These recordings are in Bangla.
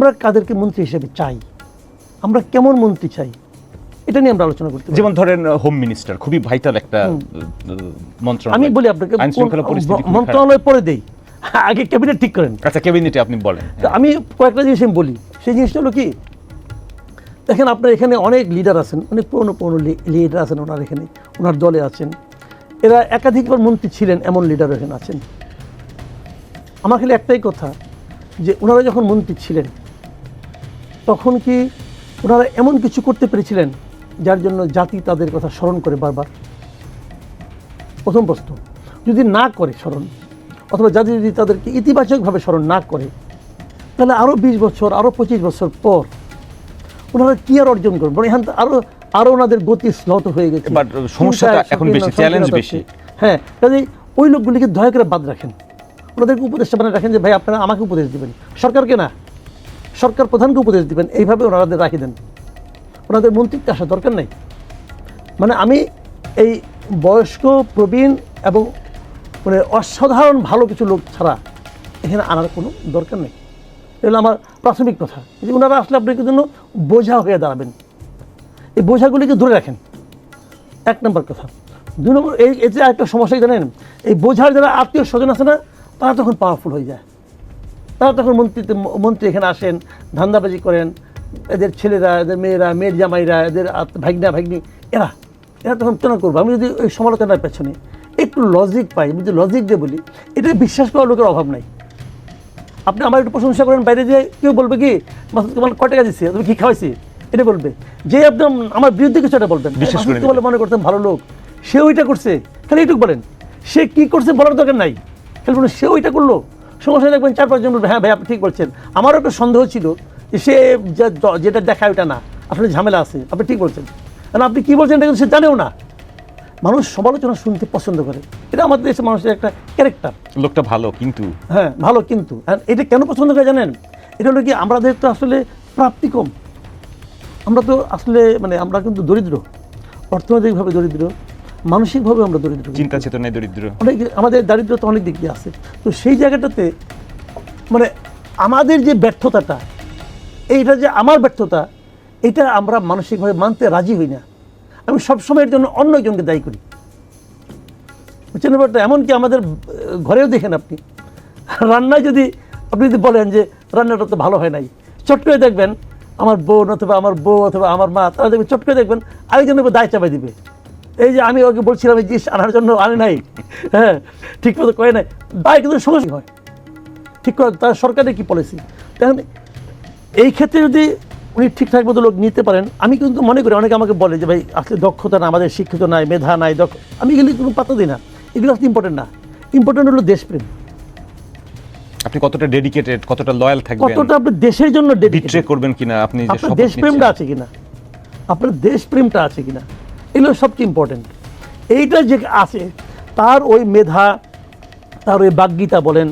আমরা কাদেরকে মন্ত্রী হিসেবে চাই, আমরা কেমন মন্ত্রী চাই, এটা নিয়ে আমরা আলোচনা করতে পারি। যেমন ধরেন হোম মিনিস্টার খুবই ভাইটাল একটা মন্ত্রণালয়। আমি বলি আপনাকে আইন শৃঙ্খলা পরিস্থিতি মন্ত্রণালয় পরে দেই, আগে ক্যাবিনেট ঠিক করেন। আচ্ছা, ক্যাবিনেটে আপনি বলেন। আমি কয়েকটা জিনিস আমি বলি, সেই জিনিসটা হলো কি, দেখেন আপনার এখানে অনেক লিডার আছেন, অনেক পুরনো লিডার আছেন ওনার এখানে, ওনার দলে আছেন, এরা একাধিকবার মন্ত্রী ছিলেন, এমন লিডার এখানে আছেন। আমার খালি একটাই কথা, যে ওনারা যখন মন্ত্রী ছিলেন তখন কি ওনারা এমন কিছু করতে পেরেছিলেন যার জন্য জাতি তাদের কথা স্মরণ করে বারবার? প্রথম প্রশ্ন। যদি না করে স্মরণ, অথবা জাতি যদি তাদেরকে ইতিবাচকভাবে স্মরণ না করে, তাহলে আরও 20 বছর, আরও 25 বছর পর ওনারা কি আর অর্জন করবেন? বলে এখান আরও ওনাদের গতি স্লত হয়ে গেছে, বাট সমস্যাটা এখন বেশি, চ্যালেঞ্জ বেশি। হ্যাঁ, কাজেই ওই লোকগুলিকে দয়া করে বাদ রাখেন, ওনাদেরকে উপদেশটা মানে রাখেন যে ভাই আপনারা আমাকে উপদেশ দিবেন, সরকারকে না, সরকার প্রধানকে উপদেশ দিবেন, এইভাবে ওনাদের রাখি দেন। ওনাদের মন্ত্রিত্বে আসা দরকার নেই। মানে আমি এই বয়স্ক, প্রবীণ এবং মানে অসাধারণ ভালো কিছু লোক ছাড়া এখানে আনার কোনো দরকার নেই। এগুলো আমার প্রাথমিক কথা, যে ওনারা আসলে আপনাদের জন্য বোঝা হয়ে দাঁড়াবেন, এই বোঝাগুলিকে ধরে রাখেন, এক নম্বর কথা। 2 নম্বর, এই যে আরেকটা সমস্যা জানেন, এই বোঝার যারা আত্মীয় স্বজন আছে না, তারা তখন পাওয়ারফুল হয়ে যায়। তারা তখন মন্ত্রী এখানে আসেন, ধান্দাবাজি করেন, এদের ছেলেরা, এদের মেয়েরা, মেয়ের জামাইরা, এদের ভাগ্নি, এরা তখন কেন করবো? আমি যদি ওই সমালোচনার পেছনে একটু লজিক পাই, আমি যদি লজিক দিয়ে বলি, এটা বিশ্বাস করার লোকের অভাব নাই। আপনি আমার একটু প্রশংসা করেন, বাইরে যে কেউ বলবে কি মাসুদ তোমার কয় টাকা দিচ্ছে, তুমি কী খাওয়াইছি, এটা বলবে। যে একদম আমার বিরুদ্ধে কিছু একটা বলবেন, বিশ্বাস করে বলে মনে করতেন ভালো লোক, সে ওইটা করছে, তাহলে এইটুকু বলেন। সে কী করছে বলার দরকার নাই, তাহলে বলুন সে ওইটা করলো, সমস্যা দেখবেন 4-5 জন বলবে হ্যাঁ ভাই আপনি ঠিক বলছেন। আমারও একটা সন্দেহ ছিল যে সে যেটা দেখায় ওইটা না, আসলে ঝামেলা আছে, আপনি ঠিক বলছেন। কারণ আপনি কী বলছেন এটা কিন্তু সে জানেও না। মানুষ সমালোচনা শুনতে পছন্দ করে, এটা আমাদের দেশের মানুষের একটা ক্যারেক্টার। লোকটা ভালো কিন্তু, হ্যাঁ ভালো কিন্তু, এটা কেন পছন্দ করে জানেন? এটা হলো কি, আমাদের তো আসলে প্রাপ্তি কম, আমরা তো আসলে মানে আমরা কিন্তু দরিদ্র, অর্থনৈতিকভাবে দরিদ্র, মানসিকভাবে আমরা দরিদ্র, চিন্তা চেতনায় দরিদ্র, অনেক আমাদের দারিদ্রতা অনেক দিক দিয়ে আছে। তো সেই জায়গাটাতে মানে আমাদের যে ব্যর্থতাটা, এইটা যে আমার ব্যর্থতা, এটা আমরা মানসিকভাবে মানতে রাজি হই না। আমি সবসময় এর জন্য অন্য একজনকে দায়ী করি, বুঝছেন ব্যাপারটা? এমনকি আমাদের ঘরেও দেখেন আপনি, রান্নায় যদি আপনি যদি বলেন যে রান্নাটা তো ভালো হয় নাই, চট করে দেখবেন আমার বোন অথবা আমার মা, তারা দেখবেন চট করে দেখবেন আরেকজনের উপর দায় চাপাই দিবে। এই যে আমি ওকে বলছিলাম এই জিনিস আনার জন্য আনে নাই, হ্যাঁ ঠিক মতো করে নাই, দায় কিন্তু সমস্যা হয়। ঠিক করে তার সরকারের কী পলিসি? কারণ এই ক্ষেত্রে যদি উনি ঠিকঠাক মতো লোক নিতে পারেন, আমি কিন্তু মনে করি, অনেকে আমাকে বলে যে ভাই আসলে দক্ষতা না, আমাদের শিক্ষিত নাই, মেধা নাই, আমি এগুলি কোনো পাত্তা দিই না, এগুলো আসলে ইম্পর্টেন্ট না। ইম্পর্টেন্ট হলো দেশপ্রেম। আপনি কতটা ডেডিকেটেড, কতটা লয়াল থাকবেন, কতটা আপনি দেশের জন্য বিট্রে করবেন কিনা, আপনি যে আপনার দেশপ্রেমটা আছে কিনা, আপনার দেশপ্রেমটা আছে কিনা, এগুলো সবচেয়ে ইম্পর্টেন্ট। এইটা যে আছে, তার ওই মেধা, তার ওই বাগ্যিতা বলেন,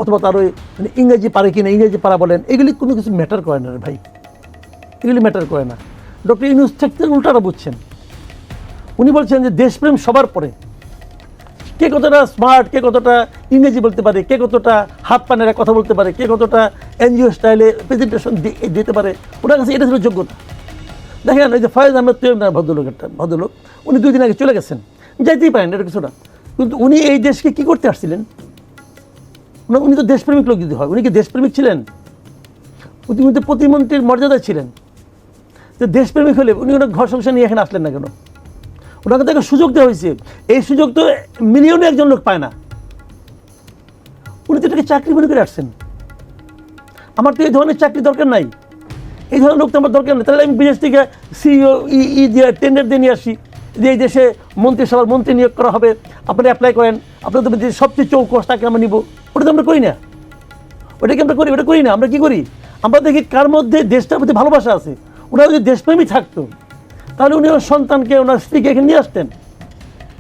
অথবা তার ওই মানে ইংরেজি পারে কিনা, ইংরেজি পারা বলেন, এগুলি কোনো কিছু ম্যাটার করে না রে ভাই, এগুলি ম্যাটার করে না। ডক্টর ইউনূস থেকে উল্টাটা বুঝছেন, উনি বলছেন যে দেশপ্রেম সবার পরে। কে কতটা স্মার্ট, কে কতটা ইংরেজি বলতে পারে, কে কতটা হাত পানেরা কথা বলতে পারে, কে কতটা এনজিও স্টাইলে প্রেজেন্টেশন দিতে পারে, ওনার কাছে এটা ছিল যোগ্যতা। দেখেন এই যে ফয়েজ আহমেদ তৈয়ব ভদ্রলোক, উনি 2 দিন আগে চলে গেছেন, যাইতেই পারেন, এটা কিছুটা, কিন্তু উনি এই দেশকে কি করতে আসছিলেন? উনি তো দেশপ্রেমিক লোক যদি হয়, উনি কি দেশপ্রেমিক ছিলেন? উনি তো প্রতিমন্ত্রীর মর্যাদায় ছিলেন। তো দেশপ্রেমিক হলে উনি ওনার ঘর সংসার নিয়ে এখানে আসলেন না কেন? ওনাকে তো একটা সুযোগ দেওয়া হয়েছে, এই সুযোগ তো মিলিয়নে একজন লোক পায় না। উনি তো এটাকে চাকরি মনে করে আসছেন। আমার তো এই ধরনের চাকরি দরকার নাই, এই ধরনের লোক তো আমার দরকার নেই। তাহলে আমি বিদেশ থেকে সিইও দিয়ে টেন্ডার দিয়ে নিয়ে আসি, যে এই দেশে মন্ত্রিসভার মন্ত্রী নিয়োগ করা হবে, আপনি অ্যাপ্লাই করেন, আপনাদের যে সবচেয়ে চৌকস তাকে আমরা নিব। ওটা তো আমরা করি না, ওটাকে আমরা করি, ওটা করি না। আমরা কী করি? আমরা দেখি কার মধ্যে দেশটার প্রতি ভালোবাসা আছে। ওনারা যদি দেশপ্রেমী থাকতো, তাহলে উনি ওনার সন্তানকে, ওনার স্ত্রীকে এখানে নিয়ে আসতেন।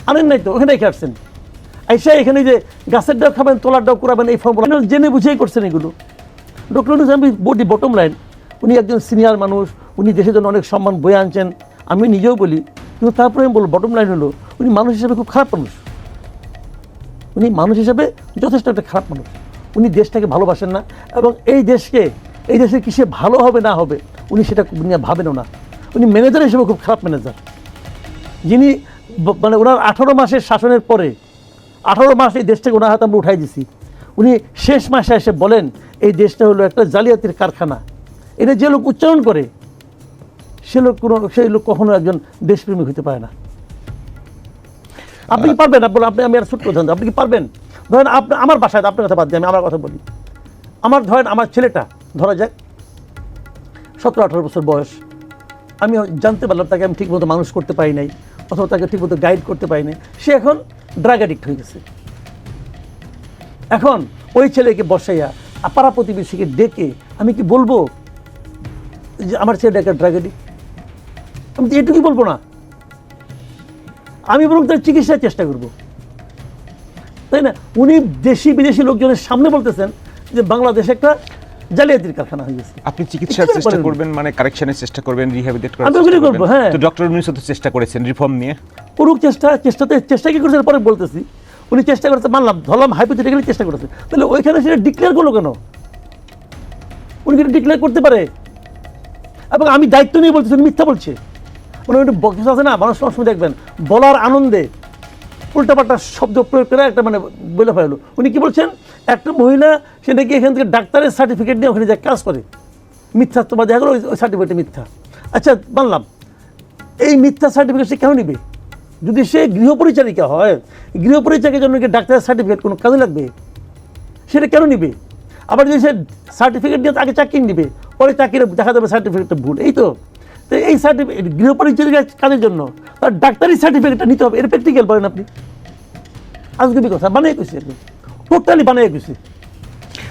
আনেন নাই তো, ওখানে রেখে আসছেন। আইসা এখানে যে গাছের ডাব খাবেন, তোলার ডাব করাবেন, এই ফর্মুলা জেনে বুঝেই করছেন এগুলো। ডক্টর ইউনূস, আমি বটম লাইন, উনি একজন সিনিয়র মানুষ, উনি দেশের জন্য অনেক সম্মান বয়ে আনছেন, আমি নিজেও বলি, কিন্তু তারপরে আমি বলবো বটম লাইন হলো উনি মানুষ হিসেবে খুব খারাপ মানুষ। উনি মানুষ হিসেবে যথেষ্ট একটা খারাপ মানুষ। উনি দেশটাকে ভালোবাসেন না, এবং এই দেশকে এই দেশে কিসে ভালো হবে না হবে উনি সেটা নিয়ে ভাবেনও না। উনি ম্যানেজার হিসেবে খুব খারাপ ম্যানেজার, যিনি মানে ওনার 18 মাসের শাসনের পরে 18 মাস এই দেশটাকে ওনার হাতে আমরা উঠাই দিছি। উনি শেষ মাসে এসে বলেন এই দেশটা হলো একটা জালিয়াতির কারখানা। এটা যে লোক উচ্চারণ করে সেই লোক কখনো একজন দেশপ্রেমিক হতে পারে না। আপনি কি পারবেন? আমি আর ছোট্ট উদাহরণ, আপনি কি পারবেন? ধরেন আমার বাসায়, আপনার কথা বাদ দিয়ে আমি আমার কথা বলি, ধরেন আমার ছেলেটা ধরা যাক 17-18 বছর বয়স, আমি জানতে পারলাম তাকে আমি ঠিকমতো মানুষ করতে পারি নাই, অথবা তাকে ঠিকমতো গাইড করতে পারি নাই, সে এখন ড্রাগ অ্যাডিক্ট হয়ে গেছে। এখন ওই ছেলেকে বসাইয়া পাড়া প্রতিবেশীকে ডেকে আমি কি বলবো যে আমার ছেলেটা একটা ড্রাগ অ্যাডিক্ট? আমি তো এটুকুই বলবো না, আমি বরং তার চিকিৎসার চেষ্টা করব, তাই না? উনি দেশি বিদেশি লোকজনের সামনে বলতেছেন যে বাংলাদেশ একটা জালিয়াতির কারখানা হয়ে গেছে। আপনি চিকিৎসার চেষ্টা করবেন, মানে কারেকশনের চেষ্টা করবেন, রিহ্যাবিলিটেট করার আমি ওগুলি করবো, হ্যাঁ। তো ডক্টর ইউনূস তো চেষ্টা করেছেন রিফর্ম নিয়ে, করুক চেষ্টা কি করেছে পরে বলতেছি। উনি চেষ্টা করেছে, মানলাম, ধরলাম হাইপোথেটিক্যালি চেষ্টা করেছে, তাহলে ওইখানে সেটা ডিক্লেয়ার করলো কেন? উনি কিন্তু ডিক্লেয়ার করতে পারে, এবং আমি দায়িত্ব নিয়ে বলতেছি উনি মিথ্যা বলছে। মানে ওই বক্স আছে না, মানুষ সময় দেখবেন বলার আনন্দে উল্টাপাল্টা শব্দ প্রয়োগ করে একটা মানে বলে ফেললো। উনি কি বলছেন, একটা মহিলা সে নাকি এখান থেকে ডাক্তারের সার্টিফিকেট নিয়ে ওখানে যা কাজ করে, মিথ্যাত্ববাদ দেখা গেলো, ওই সার্টিফিকেটে মিথ্যা। আচ্ছা মানলাম, এই মিথ্যা সার্টিফিকেট সে কেন নিবে? যদি সে গৃহপরিচারিকা হয়, গৃহপরিচারিকার জন্য কি ডাক্তারের সার্টিফিকেট কোনো কাজে লাগবে? সেটা কেন নিবে? আবার যদি সে সার্টিফিকেট দিয়ে আগে চাকরি নিবে, পরে চাকরির দেখা যাবে সার্টিফিকেটটা ভুল, এই তো। তো এই সার্টিফিকেট গৃহপরিচারিকার কাজের জন্য তার ডাক্তারি সার্টিফিকেটটা নিতে হবে, এর প্র্যাকটিক্যাল বলেন আপনি? আজকে কথা বানিয়ে গেছি, টোটালি বানিয়ে গেছি,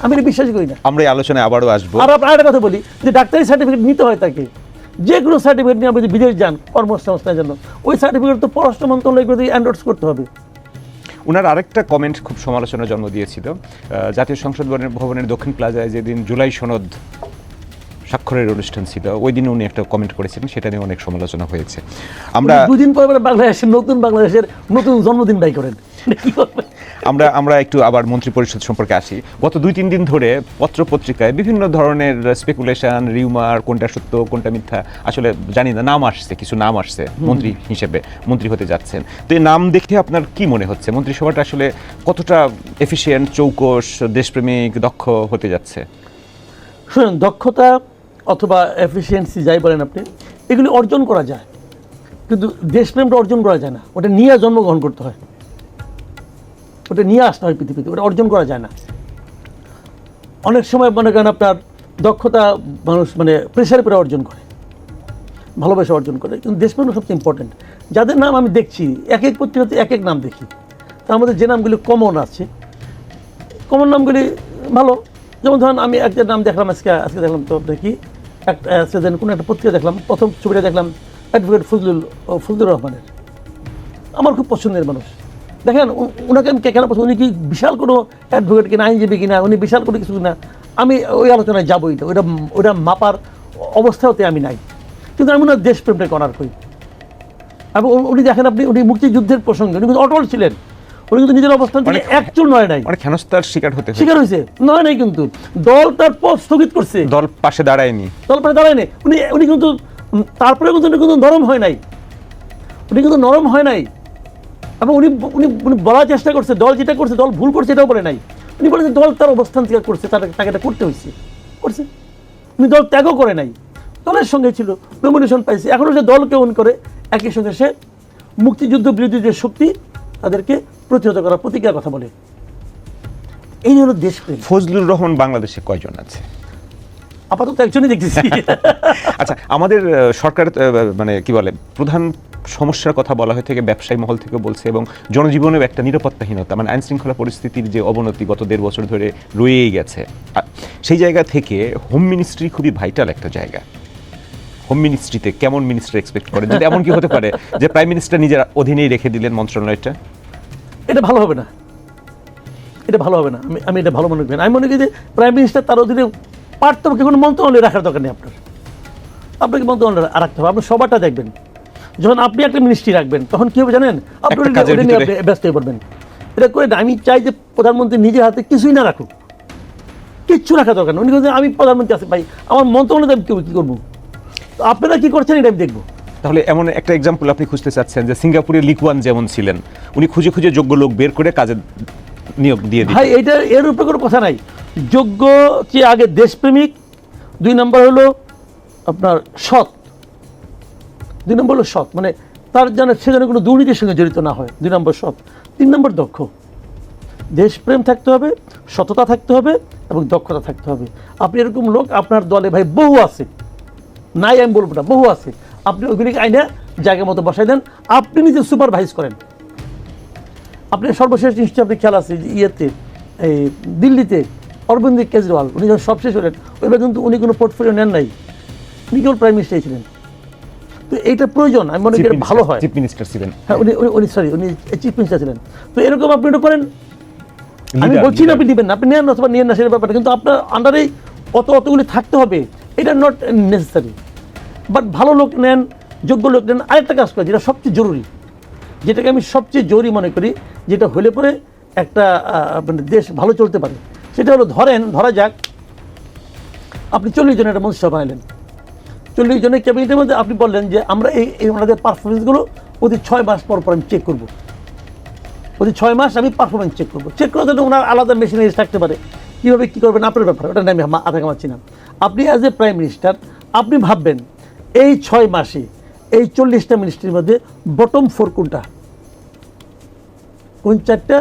আমি এটা বিশ্বাস করি না। আমরা এই আলোচনায় আবারও আসবো। আর একটা কথা বলি, যে ডাক্তারি সার্টিফিকেট নিতে হয় তাকে, যে কোনো সার্টিফিকেট নিয়ে আপনি যদি বিদেশ যান কর্মসংস্থানের জন্য, ওই সার্টিফিকেট তো পররাষ্ট্র মন্ত্রণালয় করে এন্ডোর্স করতে হবে। ওনার আরেকটা কমেন্ট খুব সমালোচনার জন্ম দিয়েছিল। জাতীয় সংসদ ভবনের দক্ষিণ প্লাজায় যেদিন জুলাই সনদ স্বাক্ষরের অনুষ্ঠান ছিল, ওই দিন উনি একটা কমেন্ট করেছিলেন, সেটা নিয়ে অনেক সমালোচনা হয়েছে। আমরা দুদিন পরে বাংলাদেশের নতুন জন্মদিন ব্যয় করেন। আমরা একটু আবার মন্ত্রী পরিষদ সম্পর্কে আসি। গত 2-3 দিন ধরে পত্রিকায় বিভিন্ন ধরনের স্পেকুলেশন, রিউমার, কোনটা সত্য কোনটা মিথ্যা আসলে জানি না, নাম আসছে, কিছু নাম আসছে মন্ত্রী হিসেবে, মন্ত্রী হতে যাচ্ছেন। তো এই নাম দেখে আপনার কি মনে হচ্ছে, মন্ত্রিসভাটা আসলে কতটা এফিশিয়েন্ট, চৌকস, দেশপ্রেমিক, দক্ষ হতে যাচ্ছে? শুনুন, দক্ষতা অথবা এফিসিয়েন্সি যাই বলেন আপনি, এগুলি অর্জন করা যায়, কিন্তু দেশপ্রেমটা অর্জন করা যায় না। ওটা নিয়ে জন্মগ্রহণ করতে হয়, ওটা নিয়ে আসতে হয় পৃথিবীতে, ওটা অর্জন করা যায় না। অনেক সময় মনে করেন আপনার দক্ষতা মানুষ মানে প্রেশারের উপরে অর্জন করে, ভালোবাসা অর্জন করে, কিন্তু দেশপ্রেমটা সবচেয়ে ইম্পর্টেন্ট। যাদের নাম আমি দেখছি, এক এক পত্রিকাতে এক এক নাম দেখি, তার মধ্যে যে নামগুলি কমন আছে, কমন নামগুলি ভালো। যেমন ধরেন আমি একটা নাম দেখলাম, আজকে দেখলাম তো দেখি সেদিন কোনো একটা পত্রিকা দেখলাম, প্রথম ছবিটা দেখলাম অ্যাডভোকেট ফজলুর রহমানের। আমার খুব পছন্দের মানুষ। দেখেন ওনাকে আমি কেন পছন্দ, উনি কি বিশাল কোনো অ্যাডভোকেট কিনা, আইনজীবী কিনা, উনি বিশাল কোনো কিছু কিনা, আমি ওই আলোচনায় যাবোই না, ওইটা মাপার অবস্থাতে আমি নাই। কিন্তু আমি ওনার দেশপ্রেমটা করার করি। এবং উনি দেখেন আপনি, উনি মুক্তিযুদ্ধের প্রসঙ্গে উনি কিন্তু অটল ছিলেন, উনি কিন্তু নিজের অবস্থান থেকে একচুল নয় নাই, অনেক হেনস্থার শিকার হয়েছে নয় নাই, কিন্তু দল তার পথ স্থগিত করছে, দল পাশে দাঁড়ায়নি, উনি কিন্তু তারপরে কিন্তু নরম হয় নাই, উনি কিন্তু নরম হয় নাই। এবং উনি উনি উনি বলার চেষ্টা করছে, দল যেটা করছে, দল ভুল করছে এটাও বলে নাই। উনি বলেছেন দল তার অবস্থান থেকে করছে, তাকে এটা করতে হয়েছে, করছে। উনি দল ত্যাগও করে নাই, দলের সঙ্গে ছিল, নমিনেশন পাইছে, এখনও সে দলকে অন করে, একই সঙ্গে সে মুক্তিযুদ্ধ বিরোধী যে শক্তি তাদেরকে প্রতিহত করার প্রতিজ্ঞার কথা বলে। এই হলো দেশপ্রেম। ফজলুর রহমান বাংলাদেশে কয়জন আছে? আপাতত একজনই দেখতেছি। আচ্ছা, আমাদের সরকার মানে কি বলে, প্রধান সমস্যার কথা বলা হয়ে থেকে ব্যবসায়ী মহল থেকে বলছে, এবং জনজীবনেও একটা নিরাপত্তাহীনতা, মানে আইন শৃঙ্খলা পরিস্থিতির যে অবনতি গত 1.5 বছর ধরে রয়েই গেছে, সেই জায়গা থেকে হোম মিনিস্ট্রি খুবই ভাইটাল একটা জায়গা। হোম মিনিস্ট্রিতে কেমন মিনিস্টার এক্সপেক্ট করেন? যদি এমন কি হতে পারে যে প্রাইম মিনিস্টার নিজের অধীনেই রেখে দিলেন মন্ত্রণালয়টা? এটা ভালো হবে না, এটা ভালো হবে না। আমি এটা ভালো মনে করি। আমি মনে করি যে প্রাইম মিনিস্টার তার অধীনে পারত, কোনো মন্ত্রণালয় রাখার দরকার নেই। আপনাকে মন্ত্রণালয় রাখতে হবে, আপনি সবারটা দেখবেন। যখন আপনি একটা মিনিস্ট্রি রাখবেন, তখন কি হবে জানেন, আপনি ব্যস্ত হয়ে পড়বেন। এটা করে আমি চাই যে প্রধানমন্ত্রী নিজের হাতে কিছুই না রাখুক, কিচ্ছু রাখা দরকার না। উনি বলছেন আমি প্রধানমন্ত্রী আছি ভাই, আমার মন্ত্রণালয়ে আমি কী করবো, তো আপনারা কী করছেন এটা আমি দেখবো। তাহলে এমন একটা এক্সাম্পল আপনি খুঁজতে চাচ্ছেন যে সিঙ্গাপুরের লিকুয়ান যেমন ছিলেন, উনি খুঁজে খুঁজে যোগ্য লোক বের করে কাজে নিয়োগ দিয়ে দিতেন। ভাই এটা এর উপরে কোনো কথা নাই। যোগ্য চেয়ে আগে দেশপ্রেমিক, 2 নম্বর হলো আপনার সৎ, 2 নম্বর হলো সৎ, মানে তার যেন সে যেন কোনো দুর্নীতির সঙ্গে জড়িত না হয়, 2 নম্বর সৎ, 3 নম্বর দক্ষ। দেশপ্রেম থাকতে হবে, সততা থাকতে হবে এবং দক্ষতা থাকতে হবে। আপনি এরকম লোক আপনার দলে ভাই বহু আছে, নাই আমি বলবো না, বহু আছে। আপনি ওইগুলিকে আইনা জায়গা মতো বসাই দেন, আপনি নিজে সুপারভাইজ করেন। আপনি সর্বশেষ নিশ্চয়ই আপনি খেয়াল আছে যে ইয়েতে এই দিল্লিতে অরবিন্দ কেজরিওয়াল উনি যখন সব শেষ হলেন, ওইবার কিন্তু উনি কোনো পোর্টফোলিও নেন নাই, উনি কেবল প্রাইম মিনিস্টারই ছিলেন। তো এইটা প্রয়োজন, আমি মনে করি ভালো হয়। চিফ মিনিস্টার ছিলেন, হ্যাঁ উনি চিফ মিনিস্টার ছিলেন। তো এরকম আপনি এটা করেন, আমি বলছি না আপনি দিবেন না, আপনি নেন অথবা নিয়েন না সেটা ব্যাপারটা, কিন্তু আপনার আন্ডারেই অতগুলি থাকতে হবে, এটা নট নেসেসারি। বাট ভালো লোক নেন, যোগ্য লোক নেন। আরেকটা কাজ করে যেটা সবচেয়ে জরুরি, যেটাকে আমি সবচেয়ে জরুরি মনে করি, যেটা হলে পরে একটা মানে দেশ ভালো চলতে পারে, সেটা হলো ধরা যাক আপনি 40 জনের একটা মন্ত্রিসভা বানাইলেন, 40 জনের ক্যাবিনেটের মধ্যে আপনি বললেন যে আমরা এই ওনাদের পারফরমেন্সগুলো প্রতি 6 মাস পর আমি চেক করবো, প্রতি 6 মাস আমি পারফরমেন্স চেক করার জন্য ওনার আলাদা মেশিনারিজ থাকতে পারে। কীভাবে কী করবেন আপনার ব্যাপার, ওটা আমি আধা কামাচ্ছি না। আপনি অ্যাজ এ প্রাইম মিনিস্টার আপনি ভাববেন এই 6 মাসে এই 40টা মিনিস্ট্রির মধ্যে বটম 4 কোনটা, কোন 4টা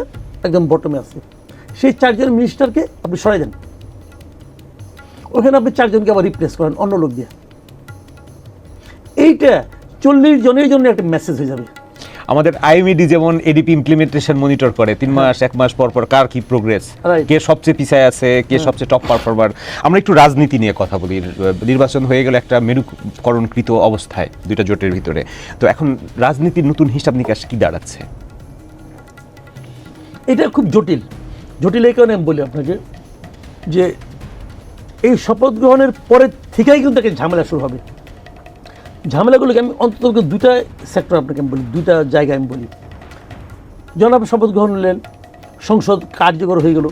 একদম বটমে আছে, সেই 4 জন মিনিস্টারকে আপনি সরাই দেন, ওখানে আপনি 4 জনকে আবার রিপ্লেস করেন অন্য লোক দিয়ে। এইটা 40 জনের জন্য একটা মেসেজ হয়ে যাবে। আমাদের আইএমইডি যেমন এডিপি ইমপ্লিমেন্টেশন মনিটর করে 3 মাস 1 মাস পর পর কার কি প্রোগ্রেস, Right. কে সবচেয়ে পিছায় আছে, কে সবচেয়ে টপ পারফর্মার। আমরা একটু রাজনীতি নিয়ে কথা বলি। নির্বাচন হয়ে গেল একটা মেরুকরণকৃত অবস্থায় দুইটা জোটের ভিতরে, তো এখন রাজনীতির নতুন হিসাব নিকাশ কি দাঁড়াচ্ছে? এটা খুব জটিল এই কারণে আমি বলি আপনাকে যে এই শপথ গ্রহণের পরের থেকেই কিন্তু একটা ঝামেলা শুরু হবে। ঝামেলাগুলোকে আমি অন্তত 2টা সেক্টর আপনাকে আমি বলি, 2টা জায়গায় আমি বলি। যখন আপনি শপথ গ্রহণ নিলেন, সংসদ কার্যকর হয়ে গেল,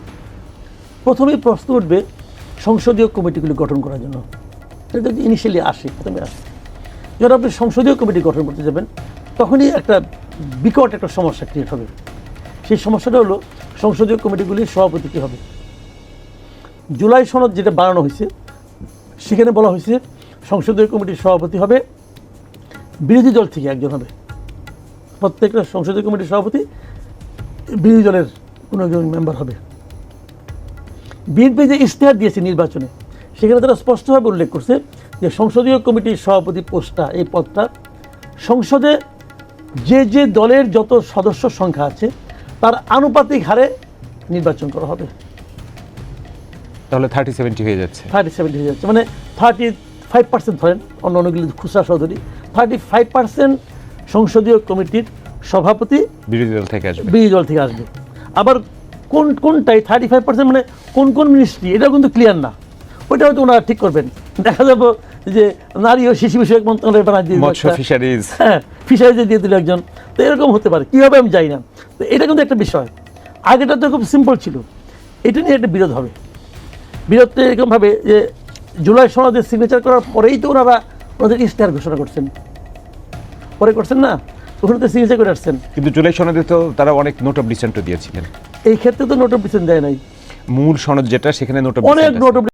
প্রথমেই প্রশ্ন উঠবে সংসদীয় কমিটিগুলি গঠন করার জন্য। এটা ইনিশিয়ালি প্রথমে আসে। যখন আপনি সংসদীয় কমিটি গঠন করতে যাবেন, তখনই একটা বিকট একটা সমস্যা ক্রিয়েট হবে। সেই সমস্যাটা হলো সংসদীয় কমিটিগুলির সভাপতি কী হবে। জুলাই সনদ যেটা বানানো হয়েছে সেখানে বলা হয়েছে সংসদীয় কমিটির সভাপতি হবে বিরোধী দল থেকে একজন হবে, প্রত্যেকটা সংসদীয় কমিটির সভাপতি বিরোধী দলের কোনো একজন মেম্বার হবে। বিএনপি যে ইশতেহার দিয়েছে নির্বাচনে, সেখানে তারা স্পষ্টভাবে উল্লেখ করছে যে সংসদীয় কমিটির সভাপতি পোস্টটা, এই পদটা সংসদে যে দলের যত সদস্য সংখ্যা আছে তার আনুপাতিক হারে নির্বাচন করা হবে। তাহলে 30-70 হয়ে যাচ্ছে, 30-70 হয়ে যাচ্ছে, মানে 35% ধরেন, অন্যগুলি খুচরা সহধরি, 35% সংসদীয় কমিটির সভাপতি বিরোধী দল থেকে আসবে। আবার কোনটাই 35% মানে কোন মিনিস্ট্রি, এটাও কিন্তু ক্লিয়ার না। ওইটা হয়তো ওনারা ঠিক করবেন। দেখা যাবো যে নারী ও শিশু বিষয়ক মন্ত্রণালয় বানায় দিয়ে মৎস্য ফিশারিজ, হ্যাঁ ফিশারিজে দিয়ে দিল একজন। তো এরকম হতে পারে, কী হবে আমি জানি না। তো এটা কিন্তু একটা বিষয়। আগেটা তো খুব সিম্পল ছিল, এটা নিয়ে একটা বিরোধ হবে। বিরোধটা এরকমভাবে যে জুলাই সনদে সিগনেচার করার পরেই তো ওনাদের ইশতেহার ঘোষণা করছেন, পরে করছেন না, ওখানে তো সিগনেচার করে আসছেন। কিন্তু জুলাই সনদে তো তারা অনেক নোট অফ ডিসেন্টও দিয়েছিলেন। এই ক্ষেত্রে তো নোট অফ ডিসেন্ট দেয় নাই, মূল সনদ যেটা সেখানে নোট অফ অনেক নোট অফ